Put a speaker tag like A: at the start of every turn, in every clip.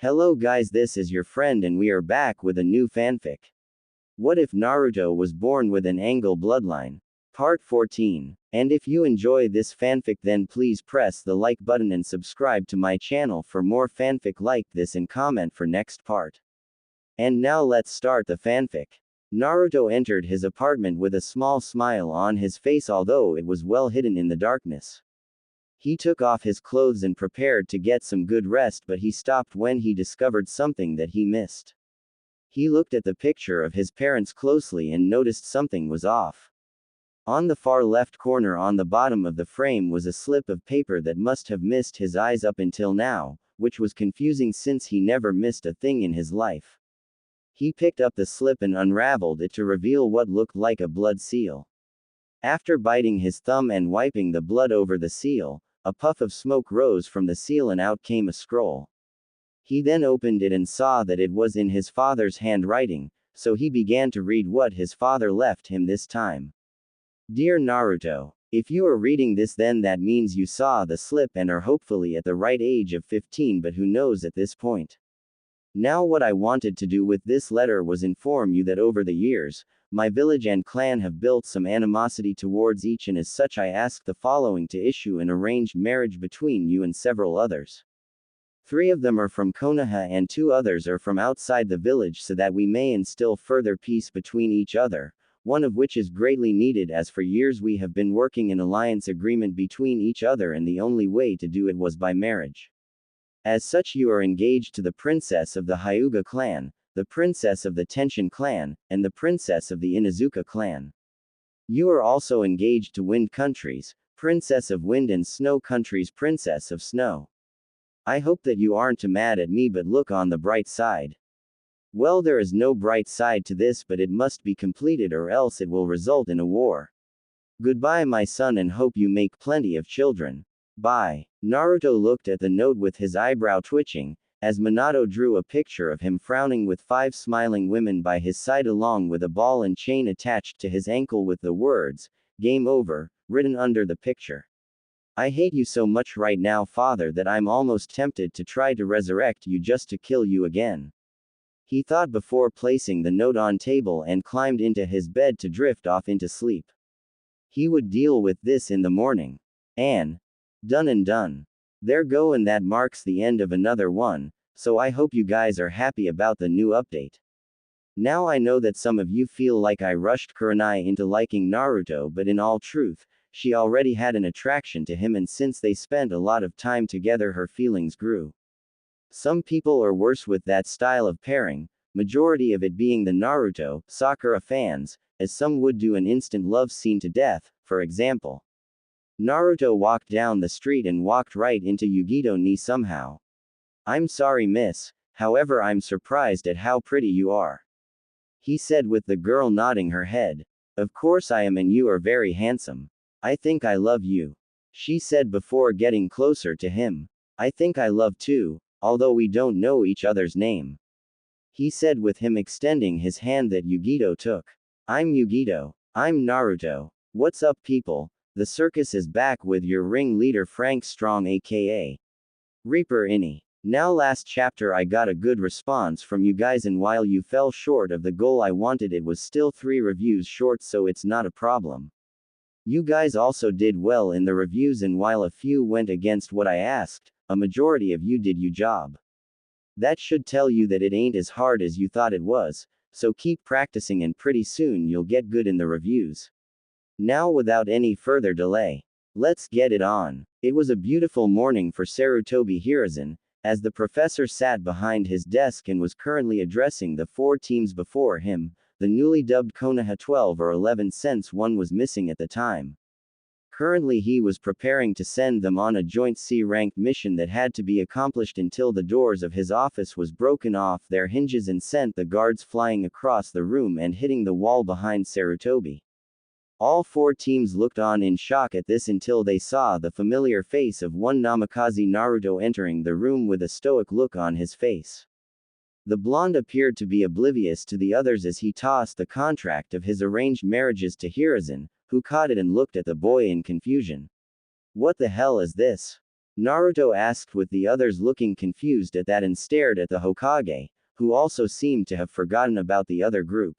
A: Hello guys, this is your friend and we are back with a new fanfic. What if Naruto was born with an Angal bloodline? Part 14. And if you enjoy this fanfic then please press the like button and subscribe to my channel for more fanfic like this and comment for next part. And now let's start the fanfic. Naruto entered his apartment with a small smile on his face although it was well hidden in the darkness. He took off his clothes and prepared to get some good rest but he stopped when he discovered something that he missed. He looked at the picture of his parents closely and noticed something was off. On the far left corner on the bottom of the frame was a slip of paper that must have missed his eyes up until now, which was confusing since he never missed a thing in his life. He picked up the slip and unraveled it to reveal what looked like a blood seal. After biting his thumb and wiping the blood over the seal, a puff of smoke rose from the seal and out came a scroll. He then opened it and saw that it was in his father's handwriting, so he began to read what his father left him this time. Dear Naruto, if you are reading this then that means you saw the slip and are hopefully at the right age of 15 but who knows at this point. Now what I wanted to do with this letter was inform you that over the years, my village and clan have built some animosity towards each and as such I ask the following to issue an arranged marriage between you and several others. 3 of them are from Konoha and 2 others are from outside the village so that we may instill further peace between each other, one of which is greatly needed as for years we have been working an alliance agreement between each other and the only way to do it was by marriage. As such you are engaged to the princess of the Hyuga clan, the princess of the Tenshin clan, and the princess of the Inuzuka clan. You are also engaged to Wind Countries, princess of Wind and Snow Countries, princess of Snow. I hope that you aren't too mad at me but look on the bright side. Well, there is no bright side to this but it must be completed or else it will result in a war. Goodbye my son and hope you make plenty of children. Bye. Naruto looked at the note with his eyebrow twitching, as Minato drew a picture of him frowning with 5 smiling women by his side along with a ball and chain attached to his ankle with the words, "Game over," written under the picture. I hate you so much right now father that I'm almost tempted to try to resurrect you just to kill you again. He thought before placing the note on table and climbed into his bed to drift off into sleep. He would deal with this in the morning. And done and done. There go and that marks the end of another one, so I hope you guys are happy about the new update. Now I know that some of you feel like I rushed Kurenai into liking Naruto but in all truth, she already had an attraction to him and since they spent a lot of time together her feelings grew. Some people are worse with that style of pairing, majority of it being the Naruto, Sakura fans, as some would do an instant love scene to death, for example. Naruto walked down the street and walked right into Yugito ni somehow. I'm sorry miss, however I'm surprised at how pretty you are. He said with the girl nodding her head. Of course I am and you are very handsome. I think I love you. She said before getting closer to him. I think I love too, although we don't know each other's name. He said with him extending his hand that Yugito took. I'm Yugito. I'm Naruto. What's up people? The circus is back with your ringleader Frank Strong aka Reaper Inni. Now last chapter I got a good response from you guys and while you fell short of the goal I wanted it was still 3 reviews short so it's not a problem. You guys also did well in the reviews and while a few went against what I asked, a majority of you did your job. That should tell you that it ain't as hard as you thought it was, so keep practicing and pretty soon you'll get good in the reviews. Now without any further delay, let's get it on. It was a beautiful morning for Sarutobi Hiruzen, as the professor sat behind his desk and was currently addressing the 4 teams before him, the newly dubbed Konoha 12 or 11 since one was missing at the time. Currently he was preparing to send them on a joint C-ranked mission that had to be accomplished until the doors of his office was broken off their hinges and sent the guards flying across the room and hitting the wall behind Sarutobi. All 4 teams looked on in shock at this until they saw the familiar face of one Namikaze Naruto entering the room with a stoic look on his face. The blonde appeared to be oblivious to the others as he tossed the contract of his arranged marriages to Hiruzen, who caught it and looked at the boy in confusion. What the hell is this? Naruto asked with the others looking confused at that and stared at the Hokage, who also seemed to have forgotten about the other group.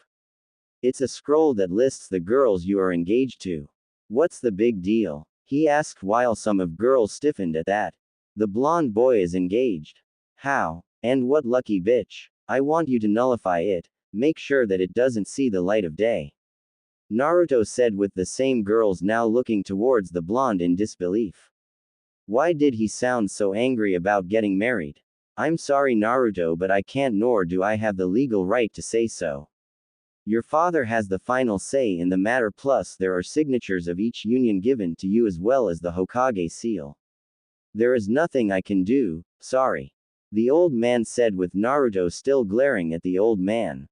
A: It's a scroll that lists the girls you are engaged to. What's the big deal? He asked while some of girls stiffened at that. The blonde boy is engaged. How? And what lucky bitch. I want you to nullify it, make sure that it doesn't see the light of day. Naruto said with the same girls now looking towards the blonde in disbelief. Why did he sound so angry about getting married? I'm sorry Naruto, but I can't, nor do I have the legal right to say so. Your father has the final say in the matter, plus there are signatures of each union given to you as well as the Hokage seal. There is nothing I can do, sorry. The old man said with Naruto still glaring at the old man.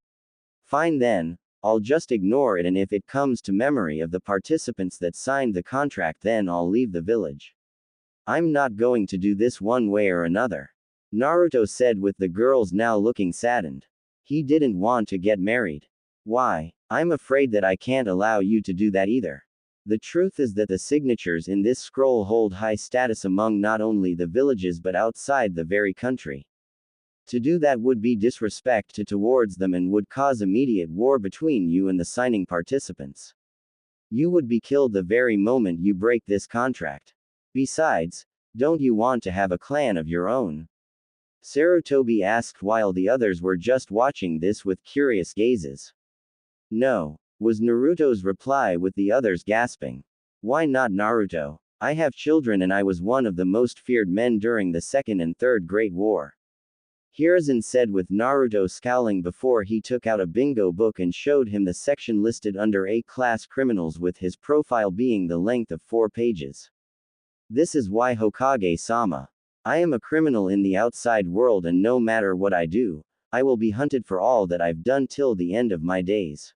A: Fine then, I'll just ignore it, and if it comes to memory of the participants that signed the contract, then I'll leave the village. I'm not going to do this one way or another. Naruto said with the girls now looking saddened. He didn't want to get married. Why? I'm afraid that I can't allow you to do that either. The truth is that the signatures in this scroll hold high status among not only the villages but outside the very country. To do that would be disrespect towards them and would cause immediate war between you and the signing participants. You would be killed the very moment you break this contract. Besides, don't you want to have a clan of your own? Sarutobi asked while the others were just watching this with curious gazes. No, was Naruto's reply with the others gasping. Why not Naruto? I have children and I was one of the most feared men during the Second and Third Great War. Hiruzen said with Naruto scowling before he took out a bingo book and showed him the section listed under A-class criminals with his profile being the length of 4 pages. This is why Hokage-sama. I am a criminal in the outside world, and no matter what I do, I will be hunted for all that I've done till the end of my days.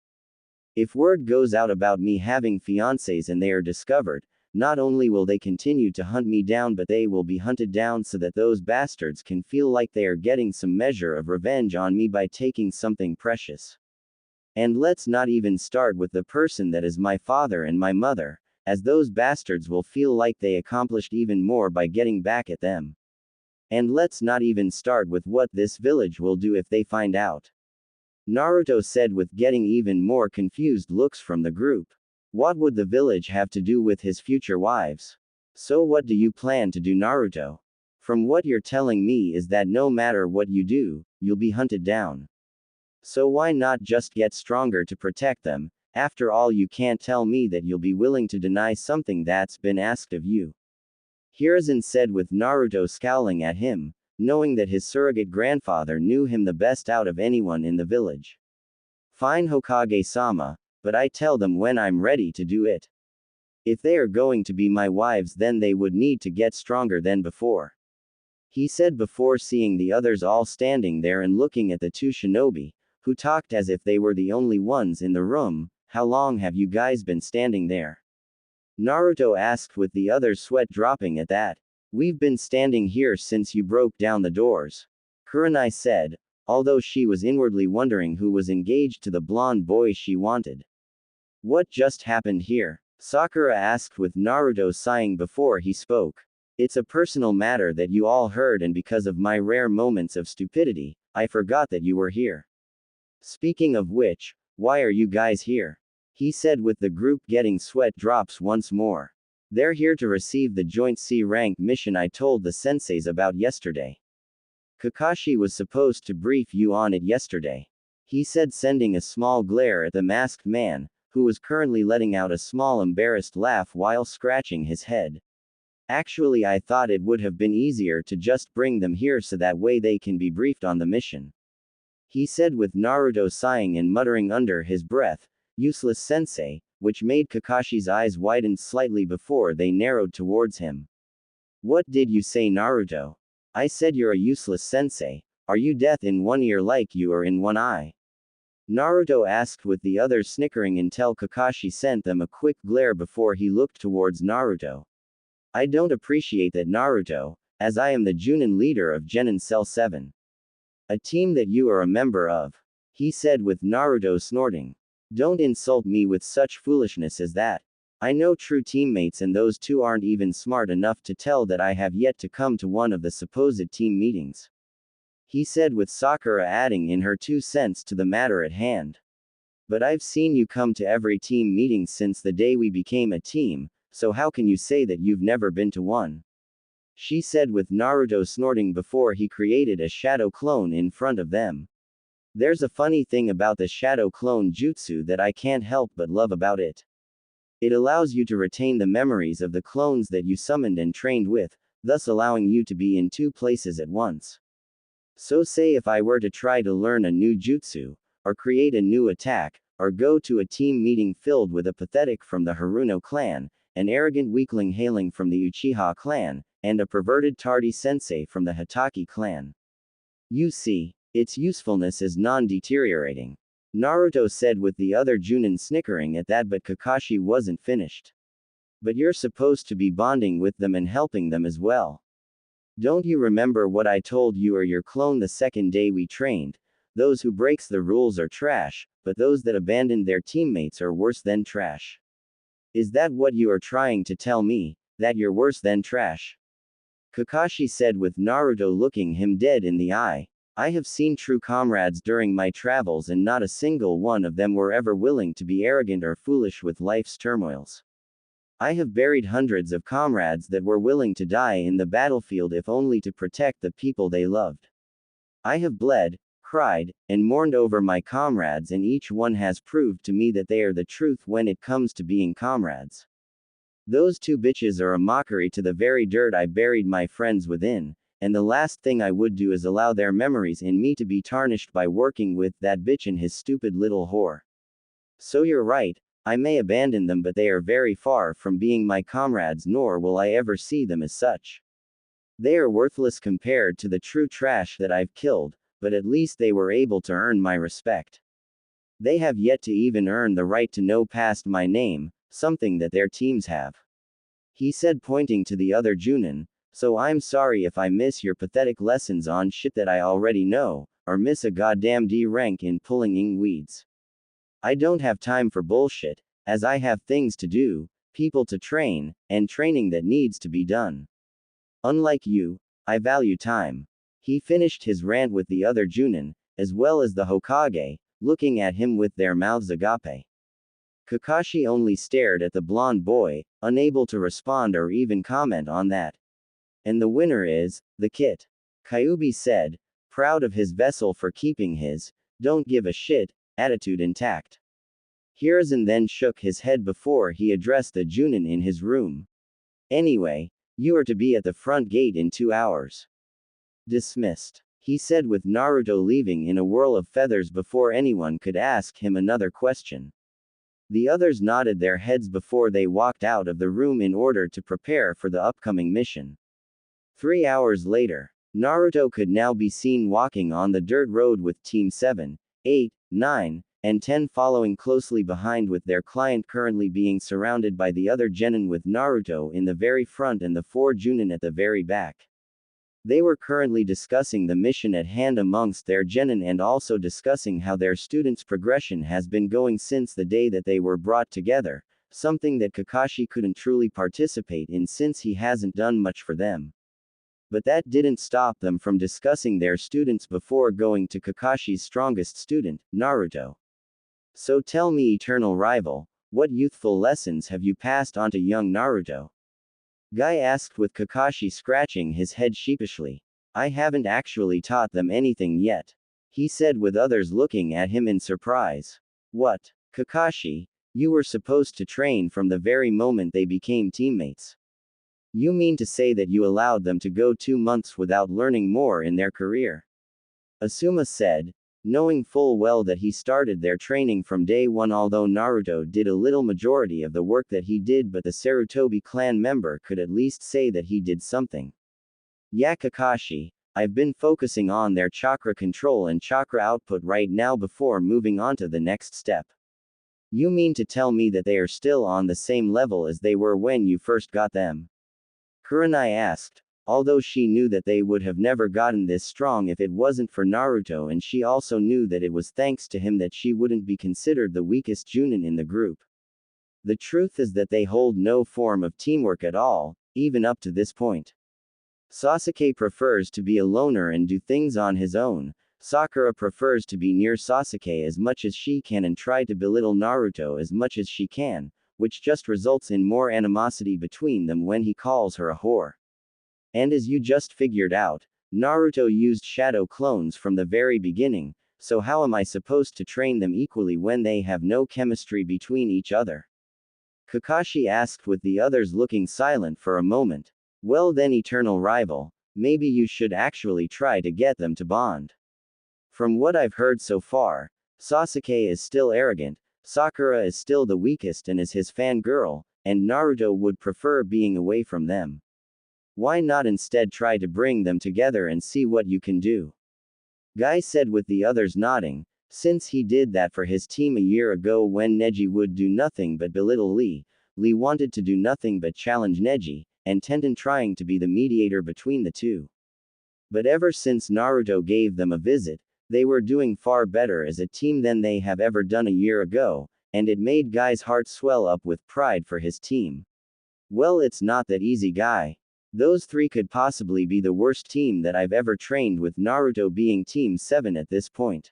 A: If word goes out about me having fiancés and they are discovered, not only will they continue to hunt me down, but they will be hunted down so that those bastards can feel like they are getting some measure of revenge on me by taking something precious. And let's not even start with the person that is my father and my mother, as those bastards will feel like they accomplished even more by getting back at them. And let's not even start with what this village will do if they find out. Naruto said with getting even more confused looks from the group. What would the village have to do with his future wives? So what do you plan to do, Naruto? From what you're telling me is that no matter what you do, you'll be hunted down. So why not just get stronger to protect them? After all, you can't tell me that you'll be willing to deny something that's been asked of you. Hiruzen said with Naruto scowling at him, knowing that his surrogate grandfather knew him the best out of anyone in the village. Fine Hokage-sama, but I tell them when I'm ready to do it. If they are going to be my wives, then they would need to get stronger than before. He said before seeing the others all standing there and looking at the 2 shinobi, who talked as if they were the only ones in the room. How long have you guys been standing there? Naruto asked with the others sweat dropping at that. We've been standing here since you broke down the doors. Kurenai said, although she was inwardly wondering who was engaged to the blonde boy she wanted. What just happened here? Sakura asked with Naruto sighing before he spoke. It's a personal matter that you all heard, and because of my rare moments of stupidity, I forgot that you were here. Speaking of which, why are you guys here? He said with the group getting sweat drops once more. They're here to receive the joint C-rank mission I told the senseis about yesterday. Kakashi was supposed to brief you on it yesterday. He said, sending a small glare at the masked man, who was currently letting out a small embarrassed laugh while scratching his head. Actually, I thought it would have been easier to just bring them here so that way they can be briefed on the mission. He said with Naruto sighing and muttering under his breath, useless sensei, which made Kakashi's eyes widen slightly before they narrowed towards him. What did you say, Naruto? I said you're a useless sensei. Are you deaf in one ear like you are in one eye? Naruto asked with the others snickering until Kakashi sent them a quick glare before he looked towards Naruto. I don't appreciate that, Naruto, as I am the Junin leader of Genin Cell 7. A team that you are a member of. He said with Naruto snorting. Don't insult me with such foolishness as that. I know true teammates, and those two aren't even smart enough to tell that I have yet to come to one of the supposed team meetings. He said, with Sakura adding in her 2 cents to the matter at hand. But I've seen you come to every team meeting since the day we became a team, so how can you say that you've never been to one? She said, with Naruto snorting before he created a shadow clone in front of them. There's a funny thing about the shadow clone jutsu that I can't help but love about it. It allows you to retain the memories of the clones that you summoned and trained with, thus allowing you to be in two places at once. So say if I were to try to learn a new jutsu, or create a new attack, or go to a team meeting filled with a pathetic from the Haruno clan, an arrogant weakling hailing from the Uchiha clan, and a perverted tardy sensei from the Hitaki clan. You see, its usefulness is non-deteriorating. Naruto said, with the other Junin snickering at that, but Kakashi wasn't finished. But you're supposed to be bonding with them and helping them as well. Don't you remember what I told you or your clone the second day we trained? Those who breaks the rules are trash, but those that abandon their teammates are worse than trash. Is that what you are trying to tell me, that you're worse than trash? Kakashi said, with Naruto looking him dead in the eye. I have seen true comrades during my travels, and not a single one of them were ever willing to be arrogant or foolish with life's turmoils. I have buried hundreds of comrades that were willing to die in the battlefield if only to protect the people they loved. I have bled, cried, and mourned over my comrades, and each one has proved to me that they are the truth when it comes to being comrades. Those two bitches are a mockery to the very dirt I buried my friends within, and the last thing I would do is allow their memories in me to be tarnished by working with that bitch and his stupid little whore. So you're right, I may abandon them, but they are very far from being my comrades, nor will I ever see them as such. They are worthless compared to the true trash that I've killed, but at least they were able to earn my respect. They have yet to even earn the right to know past my name, something that their teams have. He said, pointing to the other Junin. So I'm sorry if I miss your pathetic lessons on shit that I already know, or miss a goddamn D rank in pulling ing weeds. I don't have time for bullshit, as I have things to do, people to train, and training that needs to be done. Unlike you, I value time. He finished his rant with the other Junin, as well as the Hokage, looking at him with their mouths agape. Kakashi only stared at the blonde boy, unable to respond or even comment on that. And the winner is, the Kit. Kyuubi said, proud of his vessel for keeping his, don't give a shit, attitude intact. Hiruzen then shook his head before he addressed the Junin in his room. Anyway, you are to be at the front gate in 2 hours. Dismissed. He said, with Naruto leaving in a whirl of feathers before anyone could ask him another question. The others nodded their heads before they walked out of the room in order to prepare for the upcoming mission. 3 hours later, Naruto could now be seen walking on the dirt road with Team 7, 8, 9, and 10 following closely behind, with their client currently being surrounded by the other genin, with Naruto in the very front and the 4 Junin at the very back. They were currently discussing the mission at hand amongst their genin, and also discussing how their students' progression has been going since the day that they were brought together, something that Kakashi couldn't truly participate in since he hasn't done much for them. But that didn't stop them from discussing their students before going to Kakashi's strongest student, Naruto. So tell me, eternal rival, what youthful lessons have you passed on to young Naruto? Guy asked, with Kakashi scratching his head sheepishly. I haven't actually taught them anything yet. He said, with others looking at him in surprise. What? Kakashi, you were supposed to train from the very moment they became teammates. You mean to say that you allowed them to go 2 months without learning more in their career? Asuma said, knowing full well that he started their training from day one, although Naruto did a little majority of the work that he did, but the Sarutobi clan member could at least say that he did something. Yeah, Kakashi, I've been focusing on their chakra control and chakra output right now before moving on to the next step. You mean to tell me that they are still on the same level as they were when you first got them? Kurenai asked, although she knew that they would have never gotten this strong if it wasn't for Naruto, and she also knew that it was thanks to him that she wouldn't be considered the weakest Junin in the group. The truth is that they hold no form of teamwork at all, even up to this point. Sasuke prefers to be a loner and do things on his own. Sakura prefers to be near Sasuke as much as she can and try to belittle Naruto as much as she can, which just results in more animosity between them when he calls her a whore. And as you just figured out, Naruto used shadow clones from the very beginning, so how am I supposed to train them equally when they have no chemistry between each other? Kakashi asked with the others looking silent for a moment. Well then, eternal rival, maybe you should actually try to get them to bond. From what I've heard so far, Sasuke is still arrogant, Sakura is still the weakest and is his fangirl, and Naruto would prefer being away from them. Why not instead try to bring them together and see what you can do? Guy said with the others nodding, since he did that for his team a year ago when Neji would do nothing but belittle Lee, Lee wanted to do nothing but challenge Neji, and Tenten trying to be the mediator between the two. But ever since Naruto gave them a visit, they were doing far better as a team than they have ever done a year ago, and it made Guy's heart swell up with pride for his team. Well, it's not that easy, Guy. Those three could possibly be the worst team that I've ever trained, with Naruto being Team 7 at this point.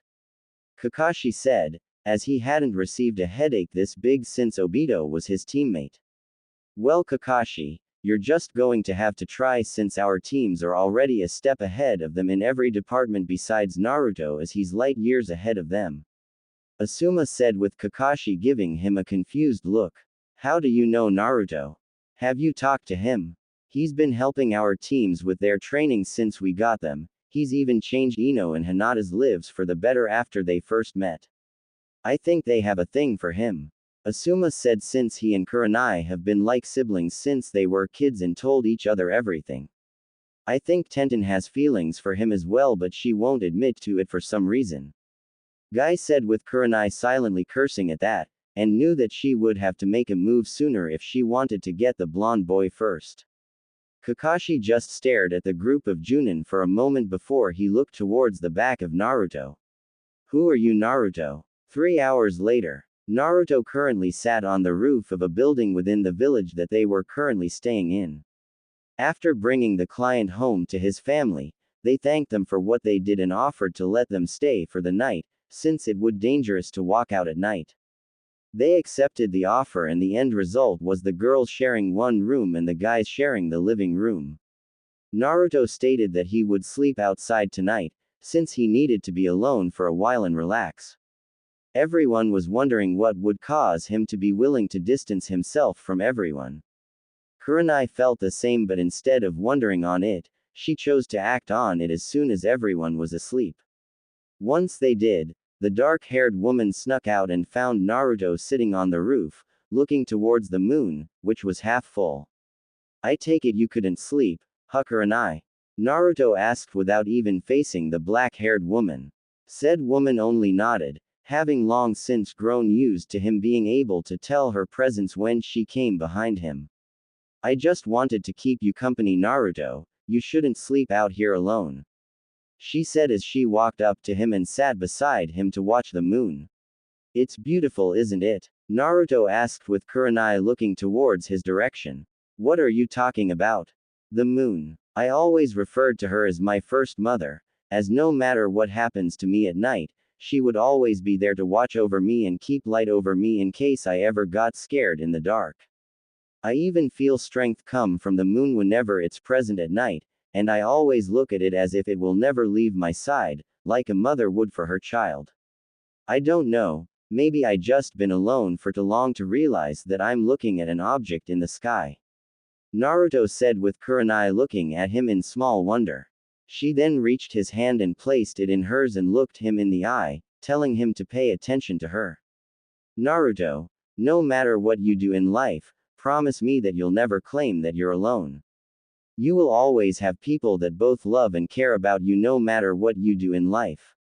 A: Kakashi said, as he hadn't received a headache this big since Obito was his teammate. Well, Kakashi, you're just going to have to try since our teams are already a step ahead of them in every department besides Naruto, as he's light years ahead of them. Asuma said with Kakashi giving him a confused look. How do you know Naruto? Have you talked to him? He's been helping our teams with their training since we got them. He's even changed Ino and Hinata's lives for the better after they first met. I think they have a thing for him. Asuma said since he and Kurenai have been like siblings since they were kids and told each other everything. I think Tenten has feelings for him as well, but she won't admit to it for some reason. Guy said with Kurenai silently cursing at that, and knew that she would have to make a move sooner if she wanted to get the blonde boy first. Kakashi just stared at the group of Junin for a moment before he looked towards the back of Naruto. Who are you, Naruto? 3 hours later, Naruto currently sat on the roof of a building within the village that they were currently staying in. After bringing the client home to his family, they thanked them for what they did and offered to let them stay for the night, since it would be dangerous to walk out at night. They accepted the offer, and the end result was the girls sharing one room and the guys sharing the living room. Naruto stated that he would sleep outside tonight, since he needed to be alone for a while and relax. Everyone was wondering what would cause him to be willing to distance himself from everyone. Kurenai felt the same, but instead of wondering on it, she chose to act on it as soon as everyone was asleep. Once they did, the dark-haired woman snuck out and found Naruto sitting on the roof, looking towards the moon, which was half full. I take it you couldn't sleep, huh, Kurenai? Naruto asked without even facing the black-haired woman. Said woman only nodded, having long since grown used to him being able to tell her presence when she came behind him. I just wanted to keep you company, Naruto. You shouldn't sleep out here alone, she said as she walked up to him and sat beside him to watch the moon. It's beautiful, isn't it? Naruto asked with Kurenai looking towards his direction. What are you talking about? The moon. I always referred to her as my first mother, as no matter what happens to me at night, she would always be there to watch over me and keep light over me in case I ever got scared in the dark. I even feel strength come from the moon whenever it's present at night, and I always look at it as if it will never leave my side, like a mother would for her child. I don't know, maybe I just been alone for too long to realize that I'm looking at an object in the sky. Naruto said with Kurenai looking at him in small wonder. She then reached his hand and placed it in hers and looked him in the eye, telling him to pay attention to her. Naruto, no matter what you do in life, promise me that you'll never claim that you're alone. You will always have people that both love and care about you no matter what you do in life.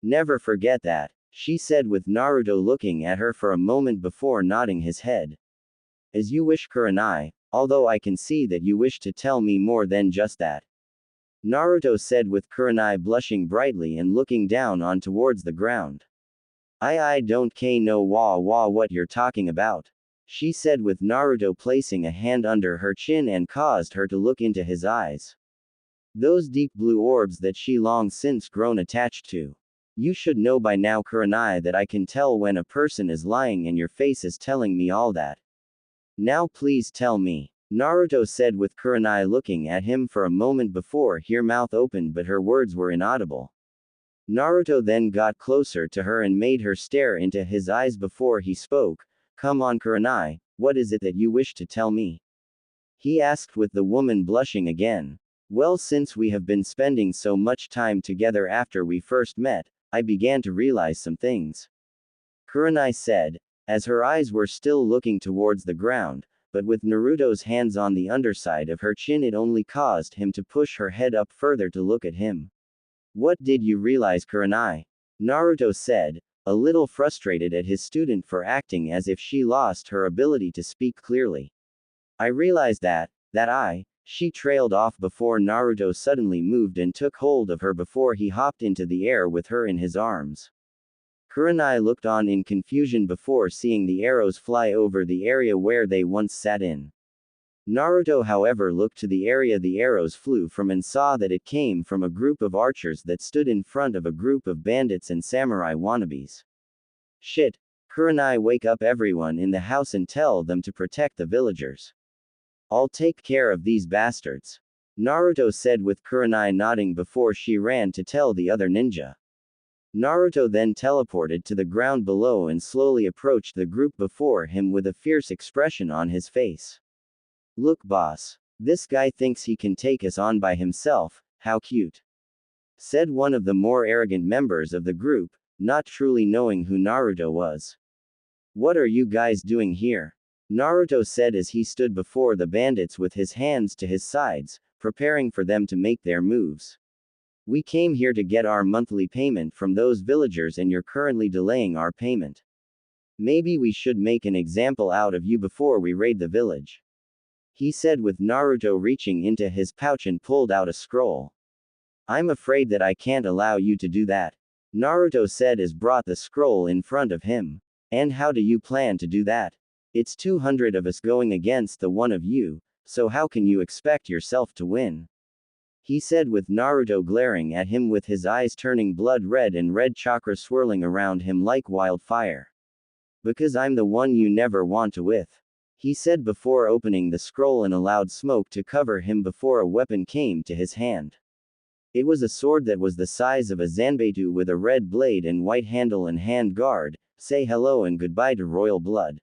A: Never forget that, she said with Naruto looking at her for a moment before nodding his head. As you wish, Kurenai, although I can see that you wish to tell me more than just that. Naruto said with Kurenai blushing brightly and looking down on towards the ground. I don't know what you're talking about. she said with Naruto placing a hand under her chin and caused her to look into his eyes. Those deep blue orbs that she long since grown attached to. You should know by now, Kurenai, that I can tell when a person is lying and your face is telling me all that. Now please tell me. Naruto said with Kurenai looking at him for a moment before her mouth opened but her words were inaudible. Naruto then got closer to her and made her stare into his eyes before he spoke. Come on Kurenai, what is it that you wish to tell me? He asked with the woman blushing again. Well, since we have been spending so much time together after we first met, I began to realize some things. Kurenai said, as her eyes were still looking towards the ground, but with Naruto's hands on the underside of her chin it only caused him to push her head up further to look at him. What did you realize, Kurenai? Naruto said, a little frustrated at his student for acting as if she lost her ability to speak clearly. I realized that she trailed off before Naruto suddenly moved and took hold of her before he hopped into the air with her in his arms. Kurenai looked on in confusion before seeing the arrows fly over the area where they once sat in. Naruto however looked to the area the arrows flew from and saw that it came from a group of archers that stood in front of a group of bandits and samurai wannabes. Shit. Kurenai, wake up everyone in the house and tell them to protect the villagers. I'll take care of these bastards. Naruto said with Kurenai nodding before she ran to tell the other ninja. Naruto then teleported to the ground below and slowly approached the group before him with a fierce expression on his face. Look boss. This guy thinks he can take us on by himself, how cute. Said one of the more arrogant members of the group, not truly knowing who Naruto was. What are you guys doing here? Naruto said as he stood before the bandits with his hands to his sides, preparing for them to make their moves. We came here to get our monthly payment from those villagers and you're currently delaying our payment. Maybe we should make an example out of you before we raid the village. He said with Naruto reaching into his pouch and pulled out a scroll. I'm afraid that I can't allow you to do that. Naruto said as brought the scroll in front of him. And how do you plan to do that? It's 200 of us going against the one of you, so how can you expect yourself to win? He said with Naruto glaring at him with his eyes turning blood red and red chakra swirling around him like wildfire. Because I'm the one you never want to with. He said before opening the scroll and allowed smoke to cover him before a weapon came to his hand. It was a sword that was the size of a zanbetu with a red blade and white handle and hand guard. Say hello and goodbye to royal blood.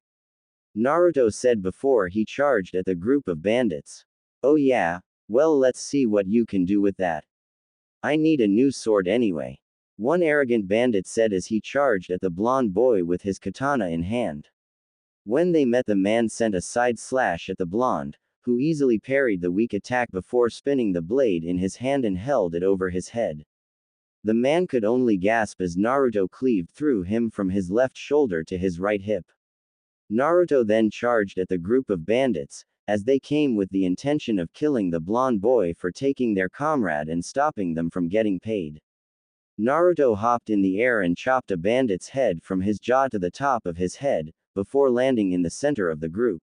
A: Naruto said before he charged at the group of bandits. Oh yeah? Well, let's see what you can do with that. I need a new sword anyway. One arrogant bandit said as he charged at the blonde boy with his katana in hand. When they met, the man sent a side slash at the blonde, who easily parried the weak attack before spinning the blade in his hand and held it over his head. The man could only gasp as Naruto cleaved through him from his left shoulder to his right hip. Naruto then charged at the group of bandits, as they came with the intention of killing the blonde boy for taking their comrade and stopping them from getting paid. Naruto hopped in the air and chopped a bandit's head from his jaw to the top of his head, before landing in the center of the group.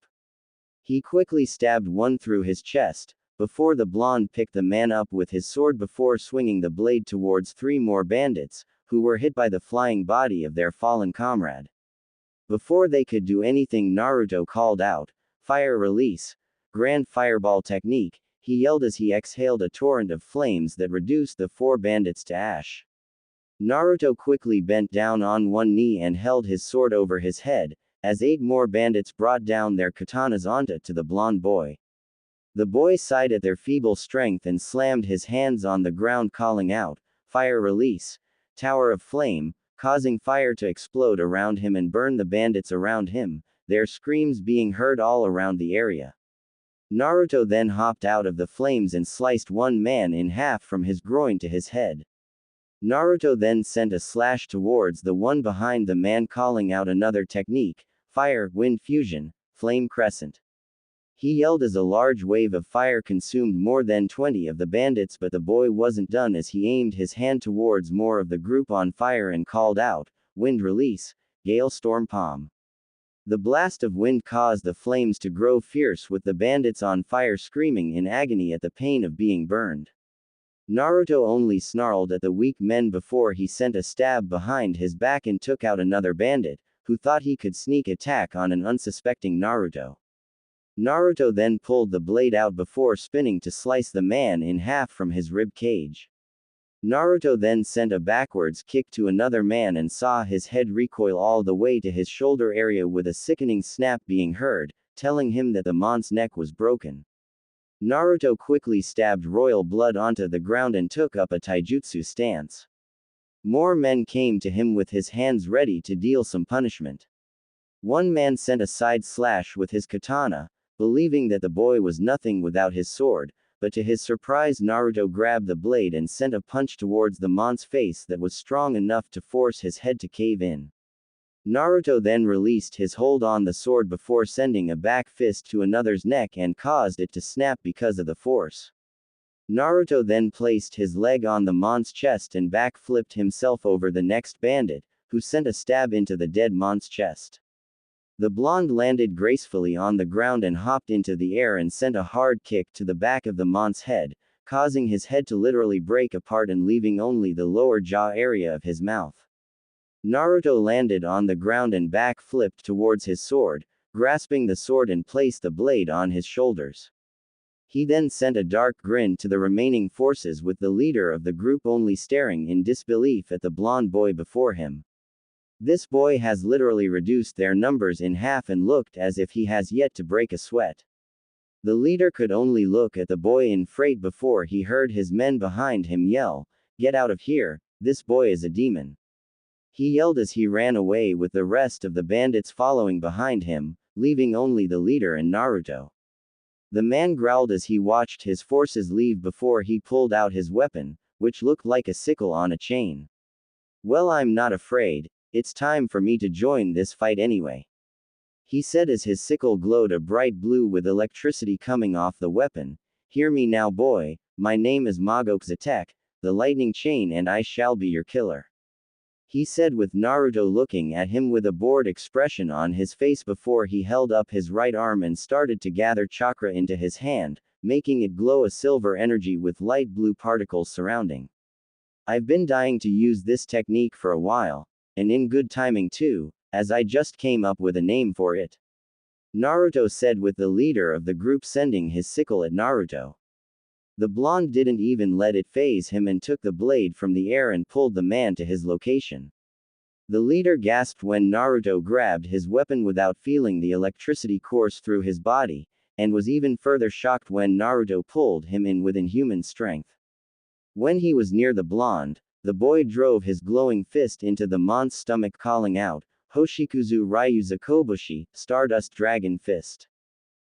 A: He quickly stabbed one through his chest, before the blonde picked the man up with his sword before swinging the blade towards 3 more bandits, who were hit by the flying body of their fallen comrade. Before they could do anything, Naruto called out, "Fire release! Grand fireball technique," he yelled as he exhaled a torrent of flames that reduced the 4 bandits to ash. Naruto quickly bent down on one knee and held his sword over his head, as 8 more bandits brought down their katanas onto the blonde boy. The boy sighed at their feeble strength and slammed his hands on the ground calling out, "Fire release! Tower of flame," causing fire to explode around him and burn the bandits around him, their screams being heard all around the area. Naruto then hopped out of the flames and sliced one man in half from his groin to his head. Naruto then sent a slash towards the one behind the man calling out another technique, fire, wind fusion, flame crescent. He yelled as a large wave of fire consumed more than 20 of the bandits, but the boy wasn't done as he aimed his hand towards more of the group on fire and called out, "Wind release, gale storm palm." The blast of wind caused the flames to grow fierce, with the bandits on fire screaming in agony at the pain of being burned. Naruto only snarled at the weak men before he sent a stab behind his back and took out another bandit, who thought he could sneak attack on an unsuspecting Naruto. Naruto then pulled the blade out before spinning to slice the man in half from his rib cage. Naruto then sent a backwards kick to another man and saw his head recoil all the way to his shoulder area, with a sickening snap being heard, telling him that the man's neck was broken. Naruto quickly stabbed royal blood onto the ground and took up a taijutsu stance. More men came to him with his hands ready to deal some punishment. One man sent a side slash with his katana, believing that the boy was nothing without his sword, but to his surprise Naruto grabbed the blade and sent a punch towards the man's face that was strong enough to force his head to cave in. Naruto then released his hold on the sword before sending a back fist to another's neck and caused it to snap because of the force. Naruto then placed his leg on the man's chest and back flipped himself over the next bandit, who sent a stab into the dead man's chest. The blonde landed gracefully on the ground and hopped into the air and sent a hard kick to the back of the man's head, causing his head to literally break apart and leaving only the lower jaw area of his mouth. Naruto landed on the ground and back flipped towards his sword, grasping the sword and placed the blade on his shoulders. He then sent a dark grin to the remaining forces, with the leader of the group only staring in disbelief at the blonde boy before him. This boy has literally reduced their numbers in half and looked as if he has yet to break a sweat. The leader could only look at the boy in fright before he heard his men behind him yell, "Get out of here, this boy is a demon." He yelled as he ran away, with the rest of the bandits following behind him, leaving only the leader and Naruto. The man growled as he watched his forces leave before he pulled out his weapon, which looked like a sickle on a chain. "Well, I'm not afraid, it's time for me to join this fight anyway," he said as his sickle glowed a bright blue with electricity coming off the weapon. "Hear me now, boy, my name is Magokuzatek, the lightning chain, and I shall be your killer," he said, with Naruto looking at him with a bored expression on his face before he held up his right arm and started to gather chakra into his hand, making it glow a silver energy with light blue particles surrounding. "I've been dying to use this technique for a while, and in good timing too, as I just came up with a name for it," Naruto said, with the leader of the group sending his sickle at Naruto. The blonde didn't even let it faze him and took the blade from the air and pulled the man to his location. The leader gasped when Naruto grabbed his weapon without feeling the electricity course through his body, and was even further shocked when Naruto pulled him in with inhuman strength. When he was near the blonde, the boy drove his glowing fist into the man's stomach, calling out, "Hoshikuzu Ryu Zakobushi, Stardust Dragon Fist."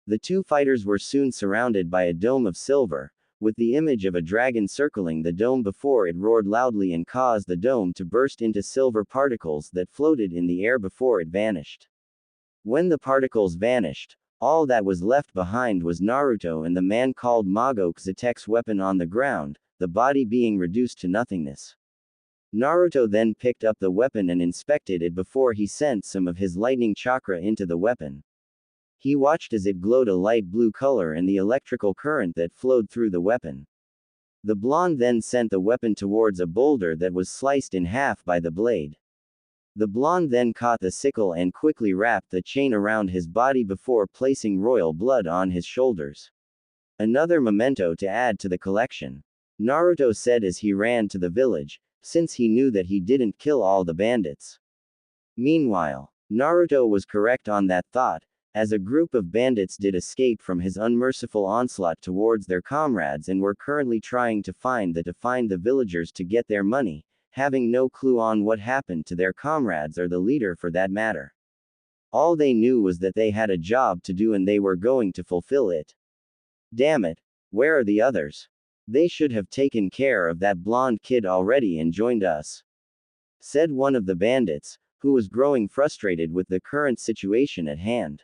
A: The two fighters were soon surrounded by a dome of silver, with the image of a dragon circling the dome before it roared loudly and caused the dome to burst into silver particles that floated in the air before it vanished. When the particles vanished, all that was left behind was Naruto and the man called Magokuzatek's weapon on the ground, the body being reduced to nothingness. Naruto then picked up the weapon and inspected it before he sent some of his lightning chakra into the weapon. He watched as it glowed a light blue color and the electrical current that flowed through the weapon. The blonde then sent the weapon towards a boulder that was sliced in half by the blade. The blonde then caught the sickle and quickly wrapped the chain around his body before placing royal blood on his shoulders. "Another memento to add to the collection," Naruto said as he ran to the village, since he knew that he didn't kill all the bandits. Meanwhile, Naruto was correct on that thought, as a group of bandits did escape from his unmerciful onslaught towards their comrades and were currently trying to find the villagers to get their money, having no clue on what happened to their comrades or the leader for that matter. All they knew was that they had a job to do and they were going to fulfill it. "Damn it, where are the others? They should have taken care of that blonde kid already and joined us," said one of the bandits, who was growing frustrated with the current situation at hand.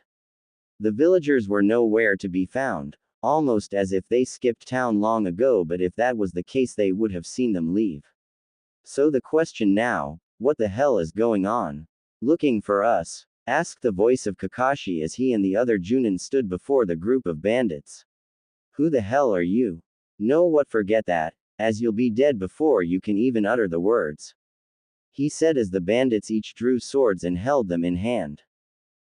A: The villagers were nowhere to be found, almost as if they skipped town long ago, but if that was the case they would have seen them leave. So the question now, what the hell is going on? Looking for us? asked the voice of Kakashi as he and the other Junin stood before the group of bandits. Who the hell are you? No, what, forget that, as you'll be dead before you can even utter the words. He said as the bandits each drew swords and held them in hand.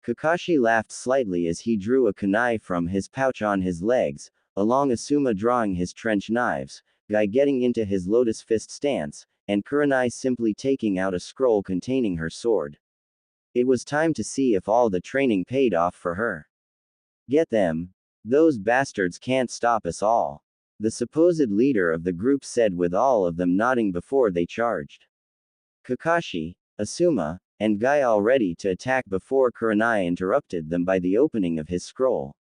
A: Kakashi laughed slightly as he drew a kunai from his pouch on his legs, along Asuma drawing his trench knives, Guy getting into his lotus fist stance, and Kurenai simply taking out a scroll containing her sword. It was time to see if all the training paid off for her. Get them. Those bastards can't stop us all, the supposed leader of the group said with all of them nodding before they charged. Kakashi, Asuma, and Guy all ready to attack before Kurenai interrupted them by the opening of his scroll.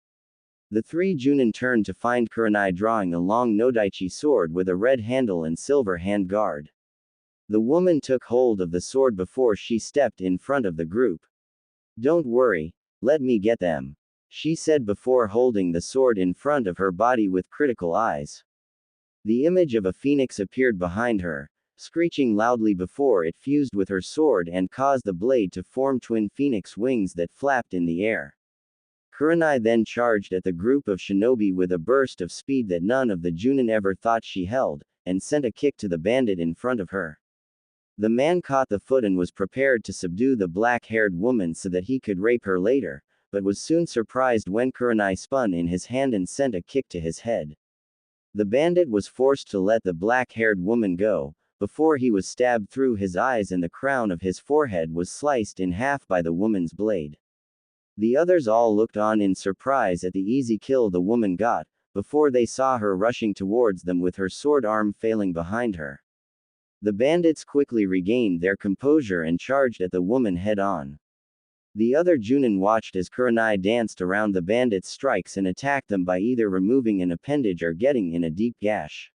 A: The three Junin turned to find Kurenai drawing a long Nodaichi sword with a red handle and silver hand guard. The woman took hold of the sword before she stepped in front of the group. Don't worry, let me get them, she said before holding the sword in front of her body with critical eyes. The image of a phoenix appeared behind her, screeching loudly before it fused with her sword and caused the blade to form twin phoenix wings that flapped in the air. Kurenai then charged at the group of shinobi with a burst of speed that none of the Junin ever thought she held, and sent a kick to the bandit in front of her. The man caught the foot and was prepared to subdue the black-haired woman so that he could rape her later, but was soon surprised when Kurenai spun in his hand and sent a kick to his head. The bandit was forced to let the black-haired woman go, before he was stabbed through his eyes and the crown of his forehead was sliced in half by the woman's blade. The others all looked on in surprise at the easy kill the woman got, before they saw her rushing towards them with her sword arm failing behind her. The bandits quickly regained their composure and charged at the woman head-on. The other Junin watched as Kurenai danced around the bandits' strikes and attacked them by either removing an appendage or getting in a deep gash.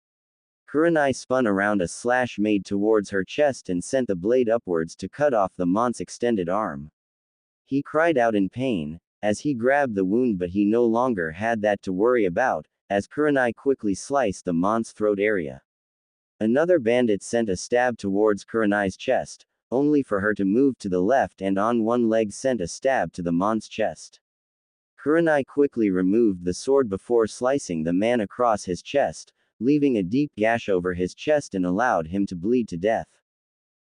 A: Kurenai spun around a slash made towards her chest and sent the blade upwards to cut off the mont's extended arm. He cried out in pain, as he grabbed the wound, but he no longer had that to worry about, as Kurenai quickly sliced the mont's throat area. Another bandit sent a stab towards Kurenai's chest, only for her to move to the left and on one leg sent a stab to the mont's chest. Kurenai quickly removed the sword before slicing the man across his chest, leaving a deep gash over his chest and allowed him to bleed to death.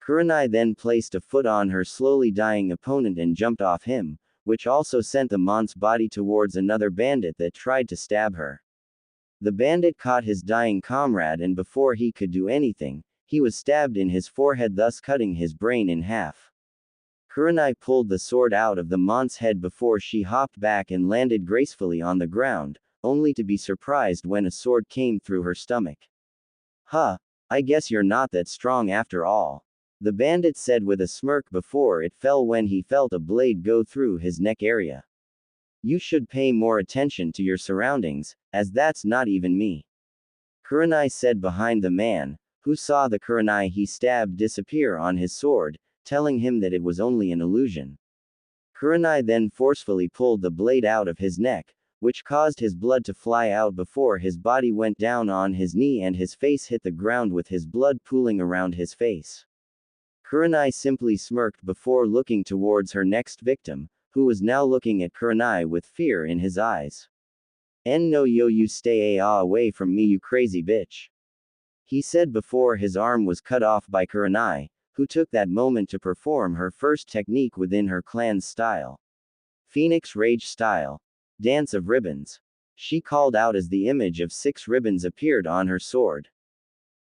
A: Kurenai then placed a foot on her slowly dying opponent and jumped off him, which also sent the mont's body towards another bandit that tried to stab her. The bandit caught his dying comrade and before he could do anything, he was stabbed in his forehead, thus cutting his brain in half. Kurenai pulled the sword out of the mont's head before she hopped back and landed gracefully on the ground, only to be surprised when a sword came through her stomach. Huh, I guess you're not that strong after all, the bandit said with a smirk before it fell when he felt a blade go through his neck area. You should pay more attention to your surroundings, as that's not even me, Kurenai said behind the man, who saw the Kurenai he stabbed disappear on his sword, telling him that it was only an illusion. Kurenai then forcefully pulled the blade out of his neck, which caused his blood to fly out before his body went down on his knee and his face hit the ground with his blood pooling around his face. Kurenai simply smirked before looking towards her next victim, who was now looking at Kurenai with fear in his eyes. No yo, you stay away from me, you crazy bitch, he said before his arm was cut off by Kurenai, who took that moment to perform her first technique within her clan's style. Phoenix Rage style. Dance of ribbons. She called out as the image of 6 ribbons appeared on her sword.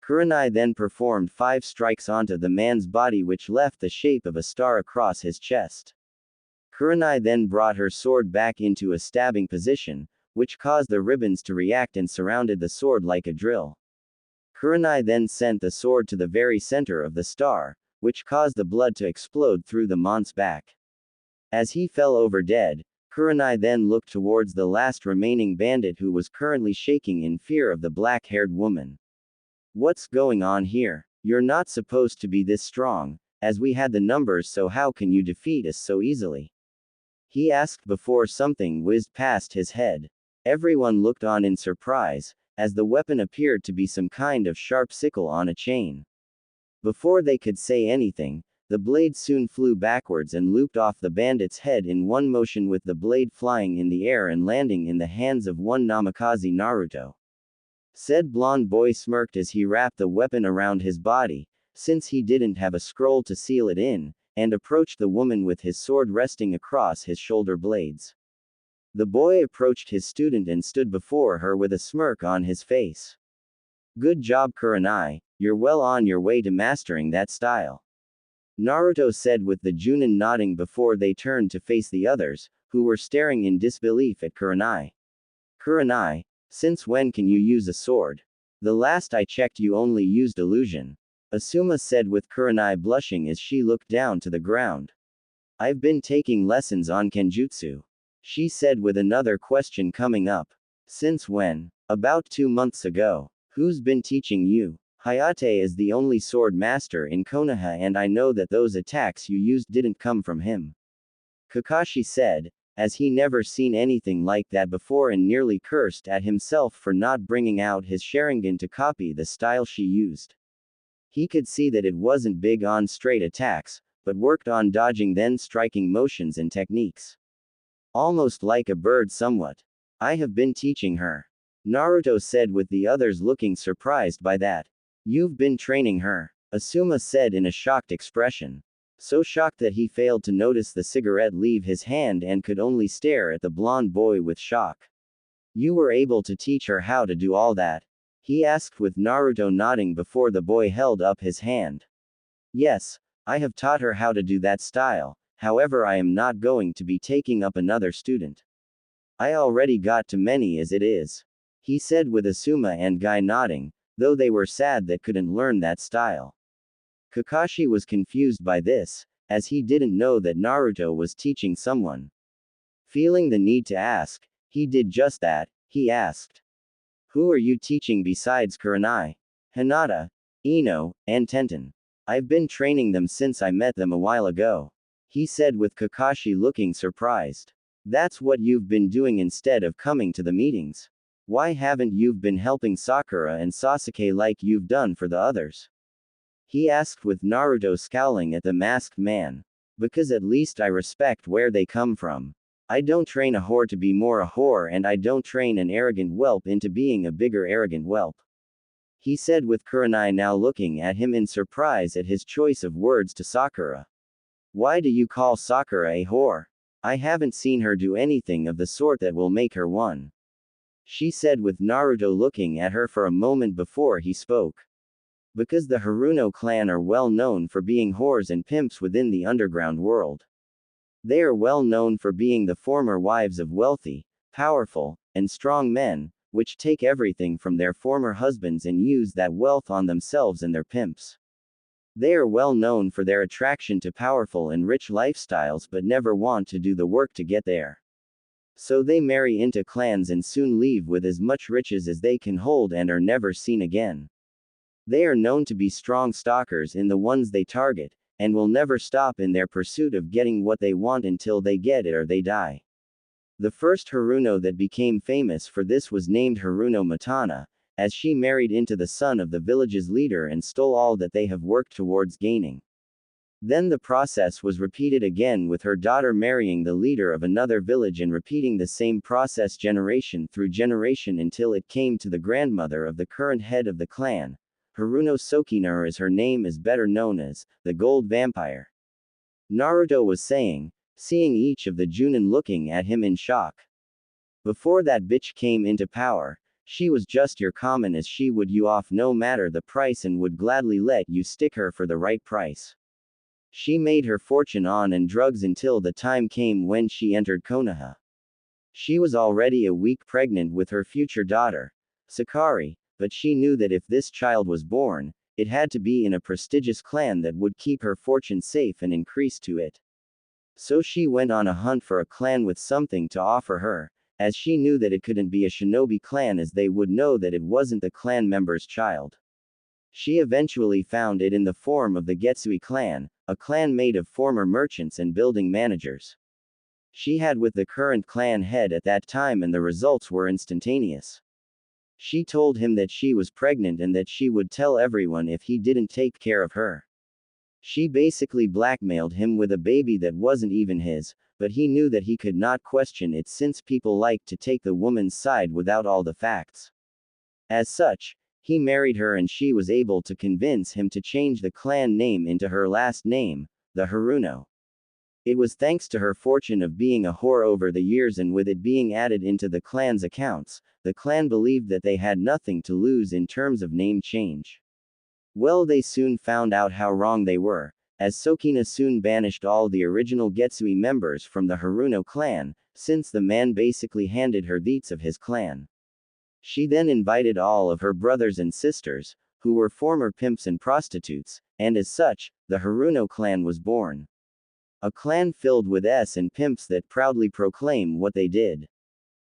A: Kurenai then performed 5 strikes onto the man's body, which left the shape of a star across his chest. Kurenai then brought her sword back into a stabbing position, which caused the ribbons to react and surrounded the sword like a drill. Kurenai then sent the sword to the very center of the star, which caused the blood to explode through the mont's back. As he fell over dead, Kurenai then looked towards the last remaining bandit who was currently shaking in fear of the black-haired woman. What's going on here? You're not supposed to be this strong, as we had the numbers, so how can you defeat us so easily? He asked before something whizzed past his head. Everyone looked on in surprise, as the weapon appeared to be some kind of sharp sickle on a chain. Before they could say anything, The blade soon flew backwards and looped off the bandit's head in one motion, with the blade flying in the air and landing in the hands of one Namikaze Naruto. Said blonde boy smirked as he wrapped the weapon around his body, since he didn't have a scroll to seal it in, and approached the woman with his sword resting across his shoulder blades. The boy approached his student and stood before her with a smirk on his face. Good job, Kurenai, you're well on your way to mastering that style. Naruto said, with the Junin nodding before they turned to face the others, who were staring in disbelief at Kurenai. Kurenai, since when can you use a sword? The last I checked you only used illusion. Asuma said, with Kurenai blushing as she looked down to the ground. I've been taking lessons on Kenjutsu. She said, with another question coming up. Since when? About 2 months ago. Who's been teaching you? Hayate is the only sword master in Konoha, and I know that those attacks you used didn't come from him. Kakashi said, as he never seen anything like that before and nearly cursed at himself for not bringing out his Sharingan to copy the style she used. He could see that it wasn't big on straight attacks, but worked on dodging then striking motions and techniques. Almost like a bird somewhat. I have been teaching her. Naruto said, with the others looking surprised by that. You've been training her, Asuma said in a shocked expression. So shocked that he failed to notice the cigarette leave his hand and could only stare at the blonde boy with shock. You were able to teach her how to do all that? He asked, with Naruto nodding before the boy held up his hand. Yes, I have taught her how to do that style, however I am not going to be taking up another student. I already got too many as it is. He said, with Asuma and Guy nodding, though they were sad that couldn't learn that style. Kakashi was confused by this, as he didn't know that Naruto was teaching someone. Feeling the need to ask, he did just that. He asked. Who are you teaching besides Kurenai? Hinata, Ino, and Tenten. I've been training them since I met them a while ago. He said, with Kakashi looking surprised. That's what you've been doing instead of coming to the meetings. Why haven't you been helping Sakura and Sasuke like you've done for the others? He asked, with Naruto scowling at the masked man. Because at least I respect where they come from. I don't train a whore to be more a whore, and I don't train an arrogant whelp into being a bigger arrogant whelp. He said, with Kurenai now looking at him in surprise at his choice of words to Sakura. Why do you call Sakura a whore? I haven't seen her do anything of the sort that will make her one. She said, with Naruto looking at her for a moment before he spoke. Because the Haruno clan are well known for being whores and pimps within the underground world. They are well known for being the former wives of wealthy, powerful, and strong men, which take everything from their former husbands and use that wealth on themselves and their pimps. They are well known for their attraction to powerful and rich lifestyles but never want to do the work to get there. So they marry into clans and soon leave with as much riches as they can hold and are never seen again. They are known to be strong stalkers in the ones they target, and will never stop in their pursuit of getting what they want until they get it or they die. The first Haruno that became famous for this was named Haruno Matana, as she married into the son of the village's leader and stole all that they have worked towards gaining. Then the process was repeated again with her daughter marrying the leader of another village and repeating the same process generation through generation until it came to the grandmother of the current head of the clan. Haruno Sokina, or as her name is better known as, the Gold Vampire. Naruto was saying, seeing each of the Junin looking at him in shock. Before that bitch came into power, she was just your common as she would you off no matter the price and would gladly let you stick her for the right price. She made her fortune on and drugs until the time came when she entered Konoha. She was already a week pregnant with her future daughter, Sakari, but she knew that if this child was born, it had to be in a prestigious clan that would keep her fortune safe and increase to it. So she went on a hunt for a clan with something to offer her, as she knew that it couldn't be a shinobi clan as they would know that it wasn't the clan member's child. She eventually found it in the form of the Getsui clan, a clan made of former merchants and building managers. She had with the current clan head at that time and the results were instantaneous. She told him that she was pregnant and that she would tell everyone if he didn't take care of her. She basically blackmailed him with a baby that wasn't even his, but he knew that he could not question it since people like to take the woman's side without all the facts. As such, he married her and she was able to convince him to change the clan name into her last name, the Haruno. It was thanks to her fortune of being a whore over the years and with it being added into the clan's accounts, the clan believed that they had nothing to lose in terms of name change. Well, they soon found out how wrong they were, as Sokina soon banished all the original Getsui members from the Haruno clan, since the man basically handed her deets of his clan. She then invited all of her brothers and sisters, who were former pimps and prostitutes, and as such, the Haruno clan was born. A clan filled with and pimps that proudly proclaim what they did.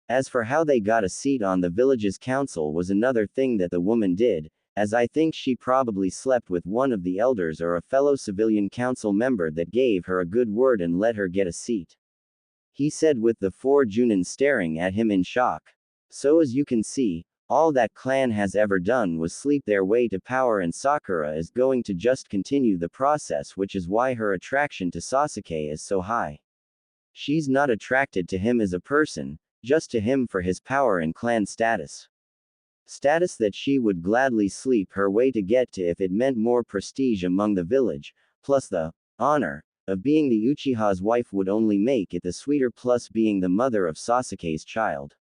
A: As for how they got a seat on the village's council was another thing that the woman did, as I think she probably slept with one of the elders or a fellow civilian council member that gave her a good word and let her get a seat. He said with the four Junin staring at him in shock. So as you can see, all that clan has ever done was sleep their way to power and Sakura is going to just continue the process, which is why her attraction to Sasuke is so high. She's not attracted to him as a person, just to him for his power and clan status. Status that she would gladly sleep her way to get to if it meant more prestige among the village, plus the honor of being the Uchiha's wife would only make it the sweeter, plus being the mother of Sasuke's child.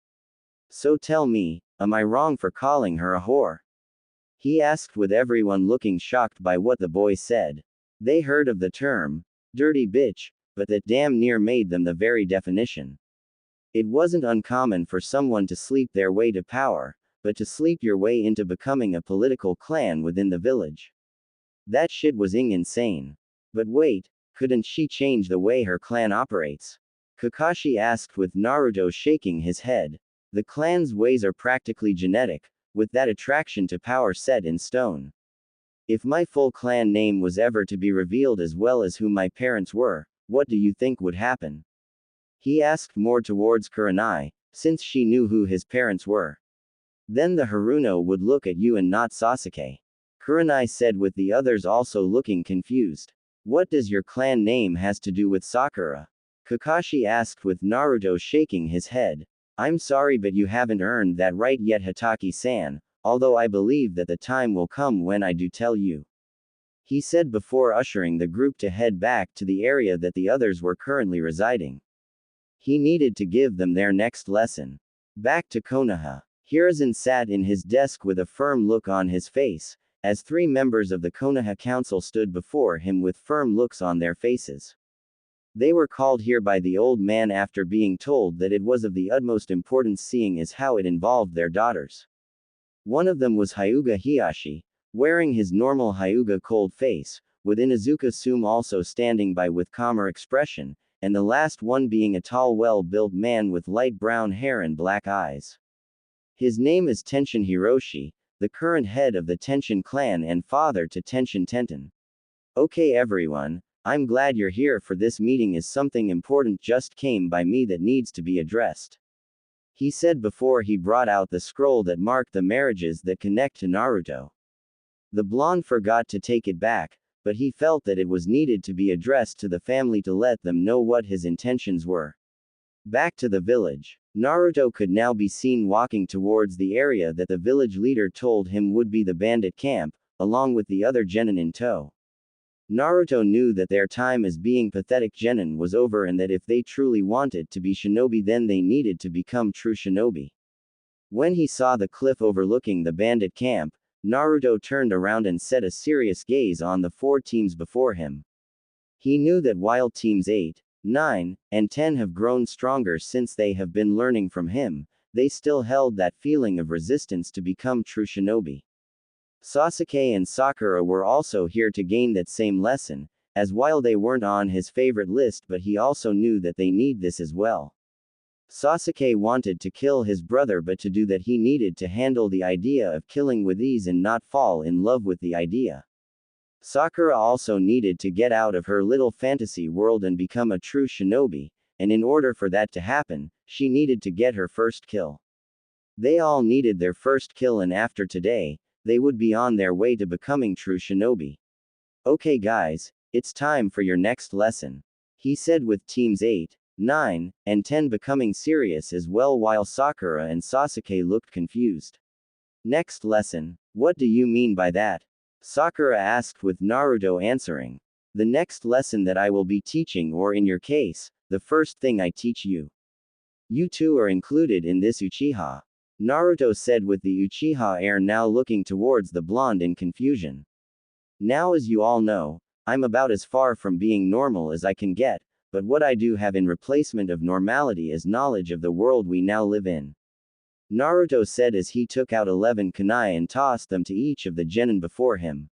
A: So tell me, am I wrong for calling her a whore? He asked with everyone looking shocked by what the boy said. They heard of the term, dirty bitch, but that damn near made them the very definition. It wasn't uncommon for someone to sleep their way to power, but to sleep your way into becoming a political clan within the village. That shit was insane. But wait, couldn't she change the way her clan operates? Kakashi asked with Naruto shaking his head. The clan's ways are practically genetic, with that attraction to power set in stone. If my full clan name was ever to be revealed as well as who my parents were, what do you think would happen? He asked more towards Kurenai, since she knew who his parents were. Then the Haruno would look at you and not Sasuke. Kurenai said with the others also looking confused. What does your clan name has to do with Sakura? Kakashi asked with Naruto shaking his head. I'm sorry but you haven't earned that right yet Hataki-san, although I believe that the time will come when I do tell you. He said before ushering the group to head back to the area that the others were currently residing. He needed to give them their next lesson. Back to Konoha. Hiruzen sat in his desk with a firm look on his face, as three members of the Konoha council stood before him with firm looks on their faces. They were called here by the old man after being told that it was of the utmost importance seeing as how it involved their daughters. One of them was Hyuga Hiyashi, wearing his normal Hyuga cold face, with Inuzuka Sume also standing by with calmer expression, and the last one being a tall well-built man with light brown hair and black eyes. His name is Tenshin Hiroshi, the current head of the Tenshin clan and father to Tenshin Tenten. Okay everyone, I'm glad you're here for this meeting as something important just came by me that needs to be addressed. He said before he brought out the scroll that marked the marriages that connect to Naruto. The blonde forgot to take it back, but he felt that it was needed to be addressed to the family to let them know what his intentions were. Back to the village. Naruto could now be seen walking towards the area that the village leader told him would be the bandit camp, along with the other genin in tow. Naruto knew that their time as being pathetic genin was over and that if they truly wanted to be shinobi then they needed to become true shinobi. When he saw the cliff overlooking the bandit camp, Naruto turned around and set a serious gaze on the four teams before him. He knew that while teams 8, 9, and 10 have grown stronger since they have been learning from him, they still held that feeling of resistance to become true shinobi. Sasuke and Sakura were also here to gain that same lesson, as while they weren't on his favorite list but he also knew that they need this as well. Sasuke wanted to kill his brother but to do that he needed to handle the idea of killing with ease and not fall in love with the idea. Sakura also needed to get out of her little fantasy world and become a true shinobi, and in order for that to happen, she needed to get her first kill. They all needed their first kill and after today, they would be on their way to becoming true shinobi. Okay guys, it's time for your next lesson, he said with teams 8, 9, and 10 becoming serious as well while Sakura and Sasuke looked confused. Next lesson, what do you mean by that? Sakura asked with Naruto answering. The next lesson that I will be teaching, or in your case, the first thing I teach you. You two are included in this Uchiha. Naruto said with the Uchiha air, now looking towards the blonde in confusion. Now as you all know, I'm about as far from being normal as I can get, but what I do have in replacement of normality is knowledge of the world we now live in. Naruto said as he took out 11 kunai and tossed them to each of the genin before him.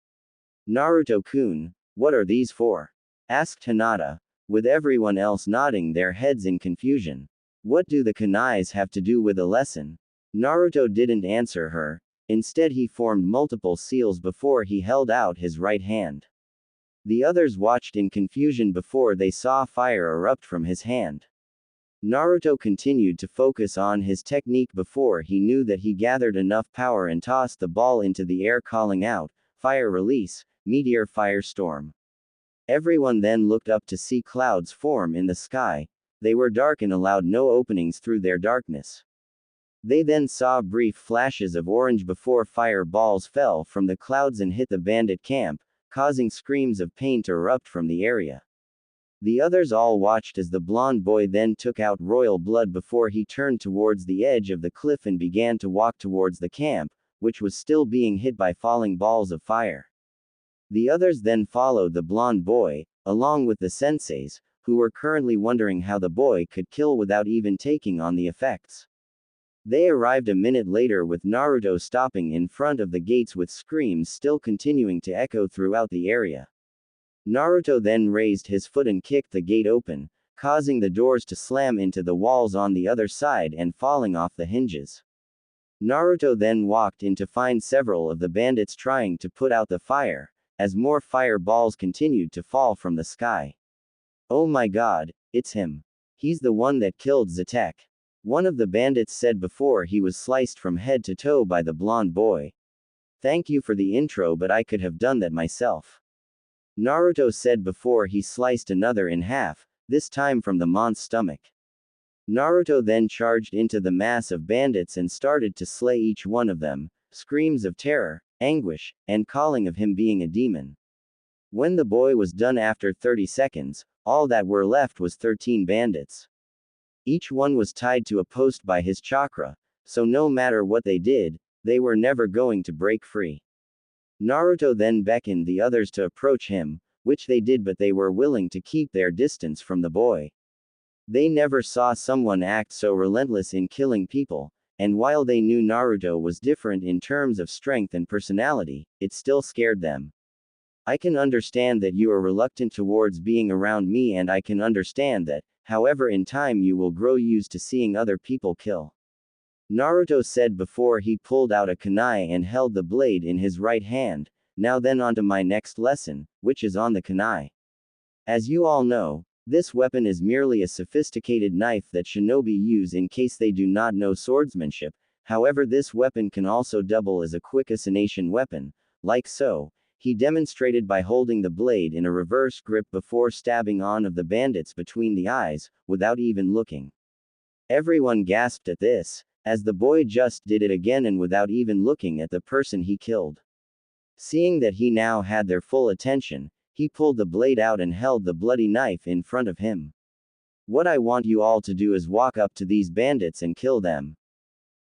A: Naruto-kun, what are these for? Asked Hinata, with everyone else nodding their heads in confusion. What do the kunais have to do with a lesson? Naruto didn't answer her, instead he formed multiple seals before he held out his right hand. The others watched in confusion before they saw fire erupt from his hand. Naruto continued to focus on his technique before he knew that he gathered enough power and tossed the ball into the air, calling out, "Fire release, meteor firestorm." Everyone then looked up to see clouds form in the sky. They were dark and allowed no openings through their darkness. They then saw brief flashes of orange before fireballs fell from the clouds and hit the bandit camp, causing screams of pain to erupt from the area. The others all watched as the blonde boy then took out royal blood before he turned towards the edge of the cliff and began to walk towards the camp, which was still being hit by falling balls of fire. The others then followed the blonde boy, along with the senseis, who were currently wondering how the boy could kill without even taking on the effects. They arrived a minute later with Naruto stopping in front of the gates with screams still continuing to echo throughout the area. Naruto then raised his foot and kicked the gate open, causing the doors to slam into the walls on the other side and falling off the hinges. Naruto then walked in to find several of the bandits trying to put out the fire, as more fireballs continued to fall from the sky. Oh my god, it's him. He's the one that killed Zatek. One of the bandits said before he was sliced from head to toe by the blonde boy. Thank you for the intro, but I could have done that myself. Naruto said before he sliced another in half, this time from the mon's stomach. Naruto then charged into the mass of bandits and started to slay each one of them, screams of terror, anguish, and calling of him being a demon. When the boy was done after 30 seconds, all that were left was 13 bandits. Each one was tied to a post by his chakra, so no matter what they did, they were never going to break free. Naruto then beckoned the others to approach him, which they did, but they were willing to keep their distance from the boy. They never saw someone act so relentless in killing people, and while they knew Naruto was different in terms of strength and personality, it still scared them. I can understand that you are reluctant towards being around me, and I can understand that, however, in time you will grow used to seeing other people kill. Naruto said before he pulled out a kunai and held the blade in his right hand. Now then onto my next lesson, which is on the kunai. As you all know, this weapon is merely a sophisticated knife that shinobi use in case they do not know swordsmanship. However, this weapon can also double as a quick assassination weapon, like so. He demonstrated by holding the blade in a reverse grip before stabbing one of the bandits between the eyes, without even looking. Everyone gasped at this, as the boy just did it again and without even looking at the person he killed. Seeing that he now had their full attention, he pulled the blade out and held the bloody knife in front of him. What I want you all to do is walk up to these bandits and kill them.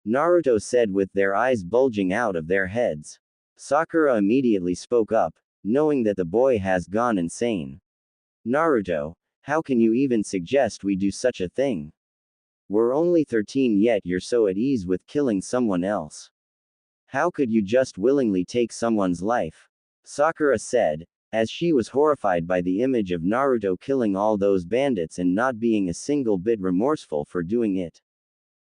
A: Naruto said with their eyes bulging out of their heads. Sakura immediately spoke up, knowing that the boy has gone insane. Naruto, how can you even suggest we do such a thing? We're only 13 yet you're so at ease with killing someone else. How could you just willingly take someone's life? Sakura said, as she was horrified by the image of Naruto killing all those bandits and not being a single bit remorseful for doing it.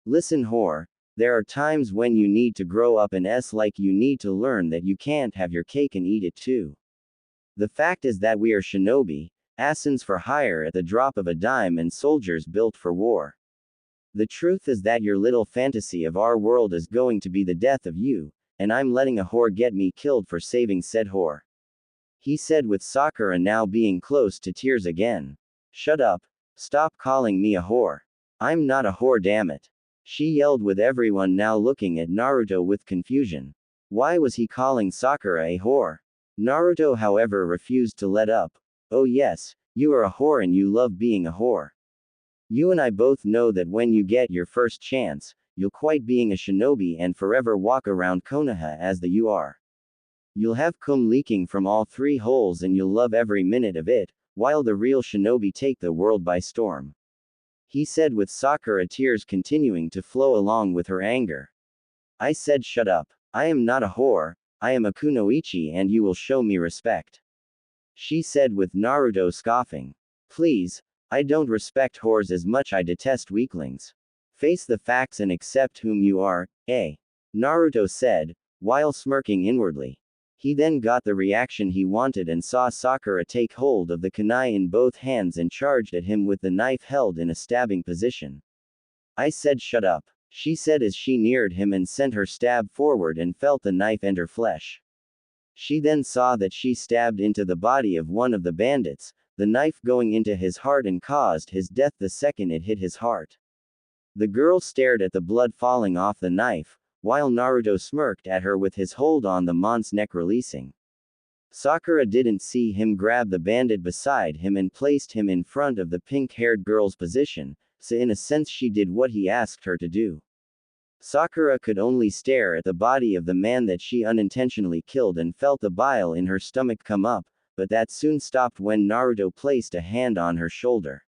A: Listen, whore, there are times when you need to grow up, and like you need to learn that you can't have your cake and eat it too. The fact is that we are shinobi, assassins for hire at the drop of a dime, and soldiers built for war. The truth is that your little fantasy of our world is going to be the death of you, and I'm letting a whore get me killed for saving said whore. he said with Sakura now being close to tears again. Shut up. Stop calling me a whore. I'm not a whore, damn it. She yelled with everyone now looking at Naruto with confusion. Why was he calling Sakura a whore? Naruto however refused to let up. Oh yes, you are a whore and you love being a whore. You and I both know that when you get your first chance, you'll quit being a shinobi and forever walk around Konoha as the you are. You'll have cum leaking from all 3 holes and you'll love every minute of it, while the real shinobi take the world by storm. He said with Sakura tears continuing to flow along with her anger. I said shut up. I am not a whore, I am a kunoichi and you will show me respect. She said with Naruto scoffing. Please, I don't respect whores as much I detest weaklings. Face the facts and accept whom you are, eh? Naruto said, while smirking inwardly. He then got the reaction he wanted and saw Sakura take hold of the kunai in both hands and charged at him with the knife held in a stabbing position. I said shut up, she said as she neared him and sent her stab forward and felt the knife enter flesh. She then saw that she stabbed into the body of one of the bandits, the knife going into his heart and caused his death the second it hit his heart. The girl stared at the blood falling off the knife, while Naruto smirked at her with his hold on the mon's neck releasing. Sakura didn't see him grab the bandit beside him and placed him in front of the pink-haired girl's position, so in a sense she did what he asked her to do. Sakura could only stare at the body of the man that she unintentionally killed and felt the bile in her stomach come up, but that soon stopped when Naruto placed a hand on her shoulder.